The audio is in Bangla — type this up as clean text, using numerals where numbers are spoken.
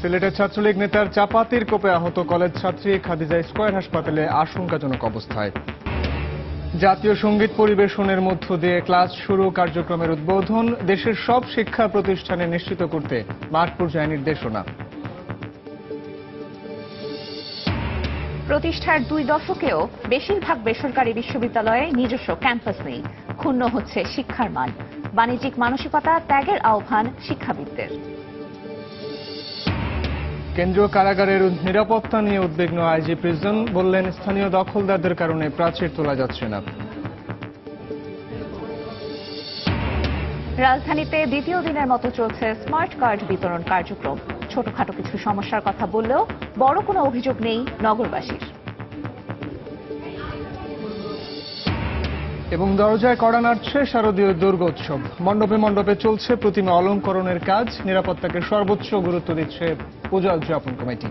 সিলেটের ছাত্রলীগ নেতার চাপাতির কোপে আহত কলেজ ছাত্রী খাদিজা স্কয়ার হাসপাতালে আশঙ্কাজনক অবস্থায়। জাতীয় সঙ্গীত পরিবেশনের মধ্য দিয়ে ক্লাস শুরু কার্যক্রমের উদ্বোধন, দেশের সব শিক্ষা প্রতিষ্ঠানে নিশ্চিত করতে মাঠ পর্যায়ে নির্দেশনা। প্রতিষ্ঠার 2 দশকেও বেশিরভাগ বেসরকারি বিশ্ববিদ্যালয়ে নিজস্ব ক্যাম্পাস নেই। ক্ষুণ্ণ হচ্ছে শিক্ষার মান। বাণিজ্যিক মানসিকতা ত্যাগের আহ্বান শিক্ষাবিদদের। কেন্দ্রীয় কারাগারের নিরাপত্তা নিয়ে উদ্বিগ্ন আইজি প্রিজন, বললেন স্থানীয় দখলদারদের কারণে প্রাচীর তোলা যাচ্ছে না। রাজধানীতে দ্বিতীয় দিনের মতো চলছে স্মার্ট কার্ড বিতরণ কার্যক্রম। ছোটখাটো কিছু সমস্যার কথা বললেও বড় কোনো অভিযোগ নেই নগরবাসীর। এবং দরজায় কড়া নাড়ছে শারদীয় দুর্গোৎসব। মণ্ডপে মণ্ডপে চলছে প্রতিমা অলঙ্করণের কাজ। নিরাপত্তাকে সর্বোচ্চ গুরুত্ব দিচ্ছে পূজা উদযাপন কমিটি।